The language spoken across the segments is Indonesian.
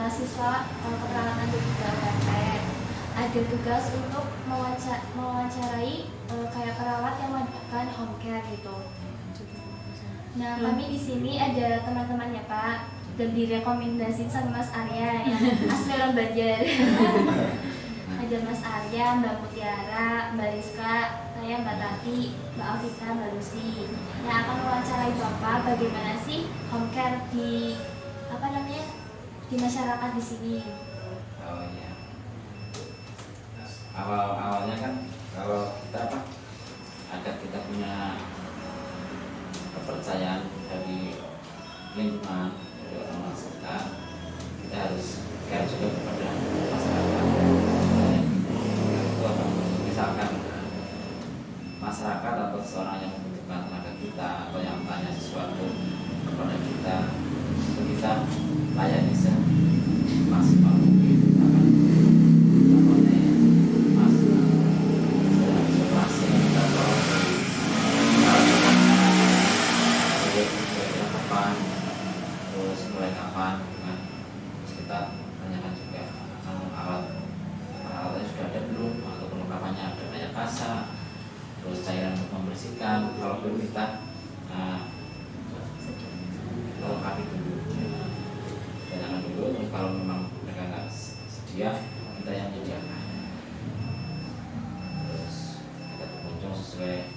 mahasiswa keperawatan D3 UMP. Ada tugas untuk mewawancarai kayak perawat yang melakukan home care gitu. Nah, kami di sini ada teman-temannya Pak, dan direkomendasiin sama Mas Arya yang asli orang Banjar. Ada Mas Arya, Mbak Mutiara, Mbak Rizka, saya Mbak Tati, Mbak Alvita, Mbak Lucy, yang akan mewawancarai Bapak bagaimana sih home care di di masyarakat di sini. Oh iya. Awalnya kan kalau kita agar kita punya kepercayaan dari lingkungan, dari orang sekitar, kita harus care juga kepada masyarakat. Misalkan masyarakat atau seseorang yang membutuhkan tenaga kita atau yang tanya sesuatu kepada kita, itu kita layani semaksimal mungkin. Terus cairan untuk membersihkan, kalau perlu kita lengkapi dulu, jangan dulu. Terus kalau memang mereka nggak sedia, kita yang menyediakan. Terus kita berkunjung sesuai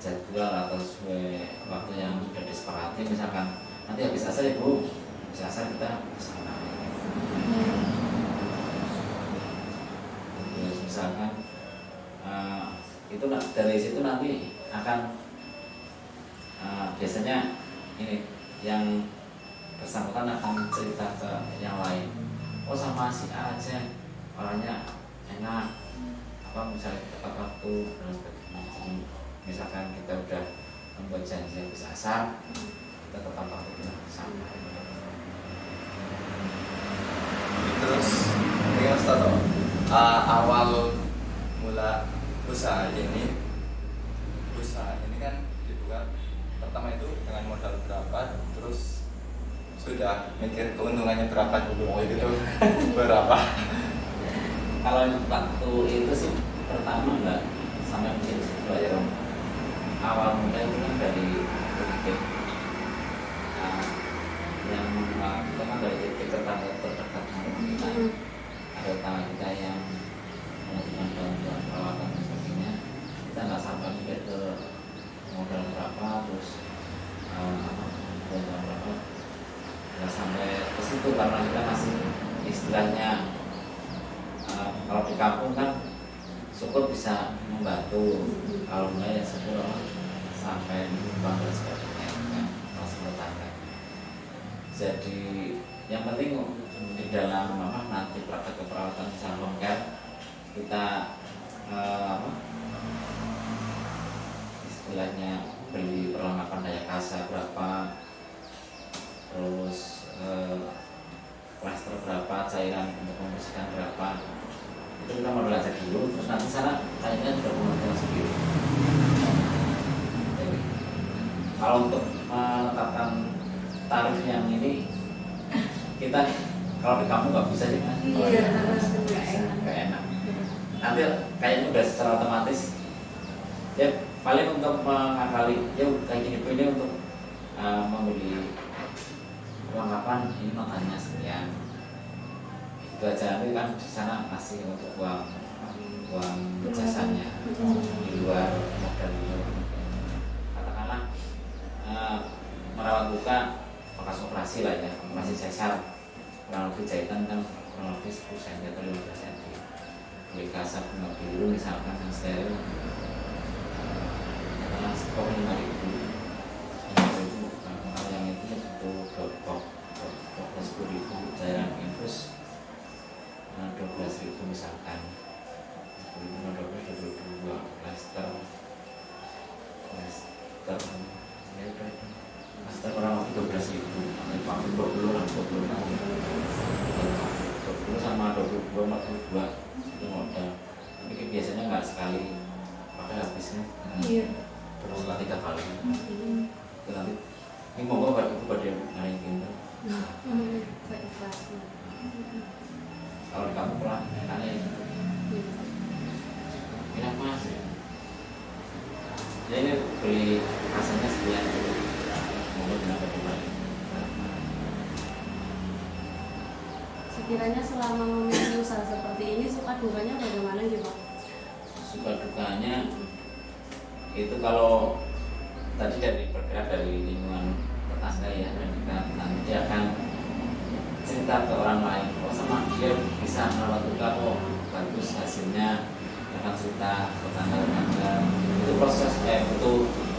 jadwal atau sesuai waktu yang sudah disepakati. Misalkan nanti habis asar ya Bu, habis asar kita kesana. Terus misalkan itu dari situ nanti akan biasanya ini yang bersangkutan akan cerita ke yang lain. Oh sama si A aja orangnya enak, misalnya tepat waktu dan sebagainya. Misalkan kita udah membuat janji habis asar, kita tepat waktu kita bersama. Terus ini Mas Toto, awal mula usaha ini kan dibuka pertama itu dengan modal berapa, terus sudah mikir keuntungannya berapa dulu gitu. Berapa? Kalau waktu itu sih pertama nggak sampai mikir situ aja. Awal mulai itu kan dari titik yang kita kan dari titik tetangga terdekat kita, ada tetangga kita yang membutuhkan bantuan perawatan dan sebagainya. Kita nggak sampai mikir ke modal berapa, terus bantuan berapa, nggak sampai ke situ karena kita masih istilahnya kalau di kampung kan syukur bisa membantu, kalau enggak ya syukur sampai nyumbang dan sebagainya kan, masih tetangga. Jadi yang penting di dalam nanti praktek keperawatan misalnya home care, kita istilahnya beli perlengkapan daya kasa berapa, terus plaster berapa, cairan untuk membersihkan berapa, itu kita mau belajar dulu. Terus nanti sana kayaknya sudah menentukan sendiri. Jadi kalau untuk menetapkan tarif yang ini, kita kalau di kampung nggak bisa sih kan? Iya, nggak enak. Nanti kayaknya udah secara otomatis ya, paling untuk mengakali ya kayak gini ini untuk membeli perlengkapan ini makanya sekian, itu aja. Nanti kan di sana masih untuk uang jasanya di luar modal itu. Katakanlah merawat luka bekas operasi lah ya, operasi sesar, kurang lebih jahitan kan kurang lebih 10 cm atau 15 cm. Beli kasar bunga biru misalkan yang steril, karena stok 5.000. Kalau yang itu butuh dopok 10.000, cairan infus 12.000 misalkan, 22 plaster ya udah itu plaster kurang lebih 12.000, pakai 20 sama 22 42 itu modal. Tapi biasanya nggak sekali pakai habisnya. Iya. Terus setelah 3 kali. Itu nanti ini mau ibu pada naikin tuh. Ikhlas. kalau kamu pulang tanya enak mas ya ini beli rasanya sekian mungkin berapa kemarin. Sekiranya selama memiliki usaha seperti ini suka dukanya bagaimana gitu Pak? Suka dukanya itu kalau tadi bergerak dari lingkungan tetangga ya, dan kita nanti akan cerita ke orang lain, oh sama dia bisa merawat luka kok bagus hasilnya, akan cerita ke tetangga. Itu proses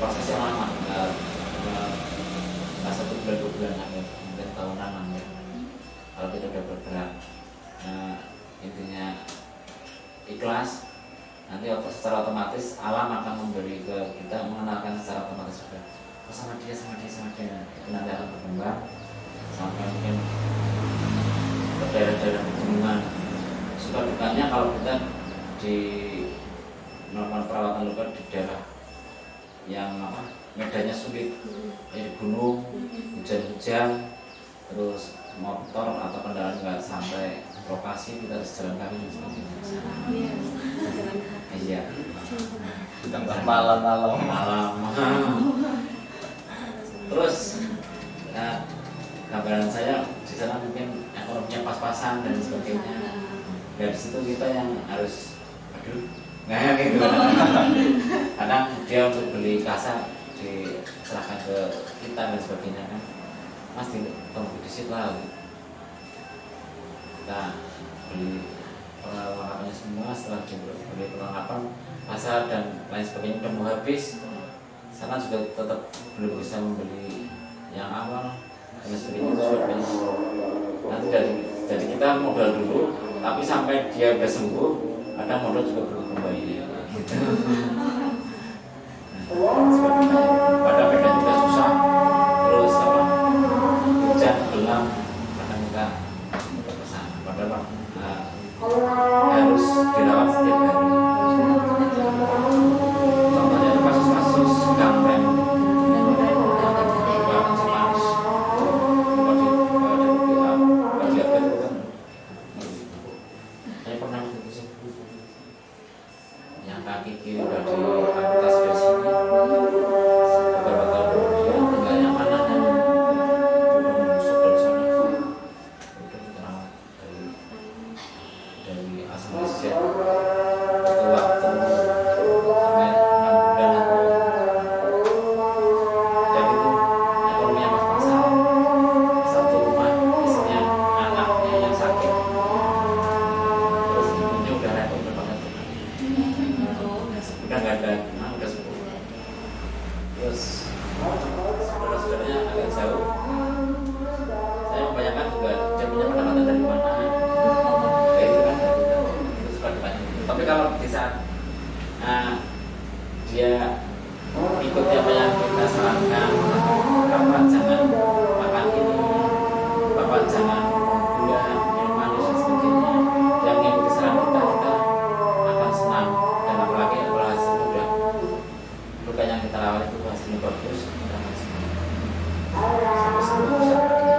proses yang lama, nggak 1 bulan 2 bulan mungkin tahunan ya. Kalau kita udah bergerak, intinya ikhlas, nanti secara otomatis alam akan memberi ke kita, mengenalkan secara otomatis juga. Oh sama dia, itu nanti akan berkembang sampai mungkin ke daerah-daerah pegunungan. Suka dukanya kalau kita di melakukan perawatan luka di daerah yang medannya sulit, di gunung, hujan-hujan, terus motor atau kendaraan nggak sampai lokasi, kita harus jalan kaki dan sebagainya. Iya, jalan kaki. Iya. Ditambah malam-malam. Terus gambaran saya di sana mungkin ekonominya pas-pasan dan sebagainya. Dari situ kita yang harus nggak gitu. Kadang dia untuk beli kasa diserahkan ke kita dan sebagainya kan. Mas tunggu di situ lah. Kita beli perlengkapannya semua, setelah dibeli perlengkapan pasar dan lain sebagainya udah mau habis, sana juga tetap belum bisa membeli yang awal dan sebagainya, itu sebagainya. Nanti jadi kita modal dulu, tapi sampai dia udah sembuh, ada modal juga perlu kembali gitu. Pada medan juga susah, terus hujan gelap, kadang kita berpesan padahal harus dirawat setiap hari. Contohnya itu kasus-kasus gangreng, saya pernah yang kaki kiri udah diamputasi dari sini, beberapa tahun kemudian tinggal yang mana dan udah menusuk dari sana, udah dirawat dari asam lesiat itu waktu sampai 6 bulan dan itu ekonominya pas-pasan, satu rumah isinya anaknya yang sakit, terus ibunya udah repot banget, udah nggak ada udah sembuh. Terus saudara-saudaranya agak jauh, saya membayangkan juga dia punya pendapatan dari mana. Itu kan itu suka dukanya. Tapi kalau di saat dia ikuti apa yang kita sarankan, Bapak jangan makan ini, Bapak jangan gula, minum manis dan sebagainya, yang mengikuti saran kita akan senang. Dan apalagi kalau hasilnya udah luka yang kita rawat itu hasilnya bagus, kita akan senang. Sampai sembuh bisa pergi.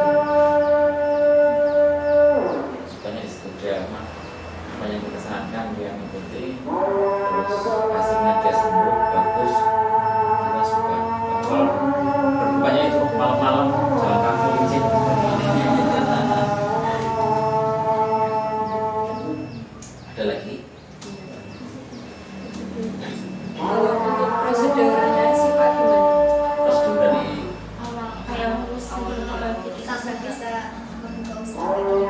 Sukanya di situ dia apa yang kita sarankan dia mengikuti, terus hasilnya dia sembuh bagus, kita suka. Kalau berdukanya itu malam-malam jalan kaki licin ada lagi. Kalau untuk prosedurnya sih Pak gimana? Terus dulu dari awal kayak ngurus sampai bisa membuka usaha lagi di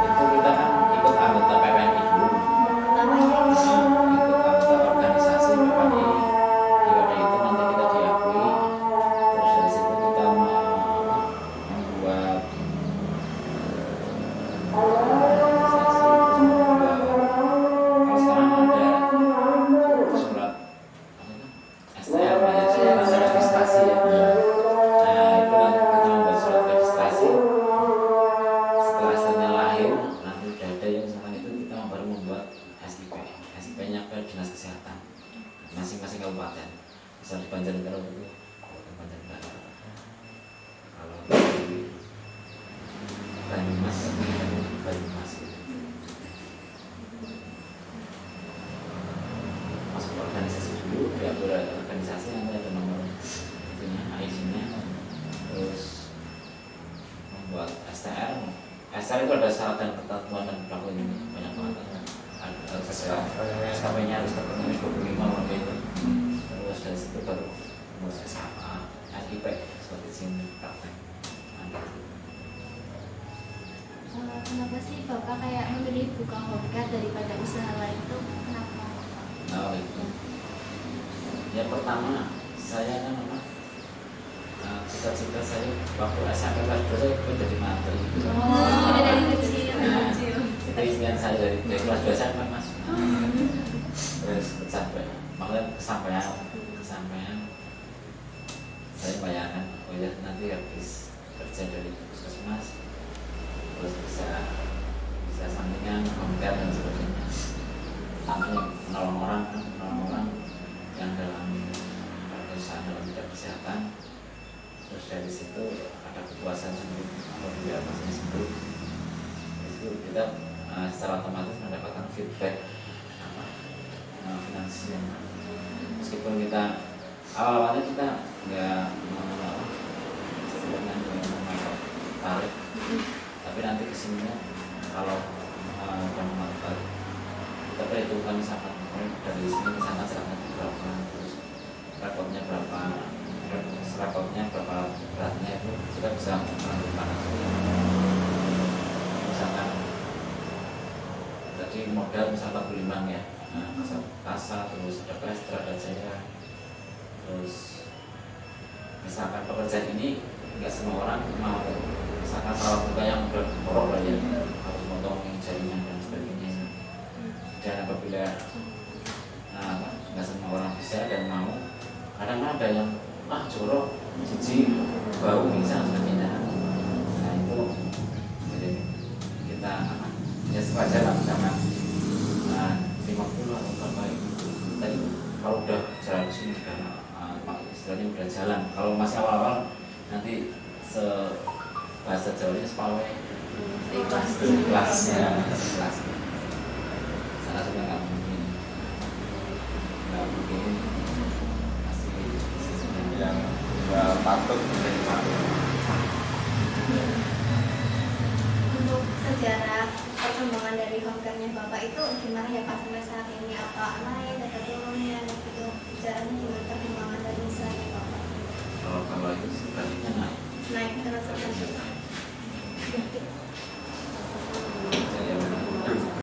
itu kita kan ikut anggota PPNI dulu, namanya ikut anggota organisasi PPNI, di itu nanti kita diakui, terus dari situ kita membuat organisasi, kalau sekarang ada surat STR ya, surat registrasi ya. Nah itu nanti kita membuat surat registrasi. Setelah hasilnya lahir, nanti udah ada yang misalkan itu kita baru membuat SIP. SIP-nya ke dinas kesehatan masing-masing kabupaten. Misal di Banjarnegara itu Kabupaten Banjarnegara. Kalau di Banyumas Banyumas. Masuk organisasi dulu, diatur organisasi nanti ada nomor itunya, ID-nya, terus membuat STR. STR itu ada syarat dan ketentuan dan berlaku ini banyak banget. Ada SKP-nya harus terpenuhi 25 lebih itu. Terus dari situ baru ngurus SKA, SIP seperti sini praktek. Kenapa sih Bapak kayak memilih buka home care daripada usaha lain itu? Kenapa? Oh itu. Ya pertama saya kan apa? Cita-cita saya waktu SMP kelas 2 saya pengen jadi mantri. Oh, dari kecil. Itu impian saya dari kelas 2 SMP mas. Terus kesampaian saya bayangkan, oh ya nanti habis kerja dari puskesmas terus bisa sampingan home care dan sebagainya, sampai menolong orang yang dalam perusahaan dalam bidang kesehatan. Terus dari situ ada kepuasan sendiri apabila pasiennya sembuh. Itu kita secara otomatis mendapatkan feedback finansial. Meskipun kita awal-awalnya kita nggak istilahnya mematok tarif, tapi nanti kesininya kalau udah mematok tarif kita perhitungkan misalkan dari sini ke sana jaraknya berapa, terus rapotnya berapa, beratnya itu kita bisa menentukan. Misalkan tadi modal misalkan 45 ya, kasa, terus ada plester, ada cairan. Terus misalkan pekerjaan ini nggak semua orang mau, misalkan perawat muka yang udah korok lah ya, harus motongin jaringan dan sebagainya. Dan apabila nggak semua orang bisa dan mau, kadang ada yang jorok, jijik, bau, bisa dan sebagainya. Nah itu jadi kita ya sewajar lah misalkan 50 atau berapa itu. Tapi kalau udah jalan sini udah istilahnya udah jalan. Kalau masih awal-awal nanti bahasa Jawanya sepawe ikhlasnya sana juga nggak mungkin masih yang patut menjadi patut. Untuk sejarah perkembangan dari home care-nya Bapak itu gimana ya Pak sampai saat ini? Apa naik atau turunnya gitu? Sejarahnya gimana perkembangan dari usahanya Bapak? kalau itu sebenarnya naik Naik terus.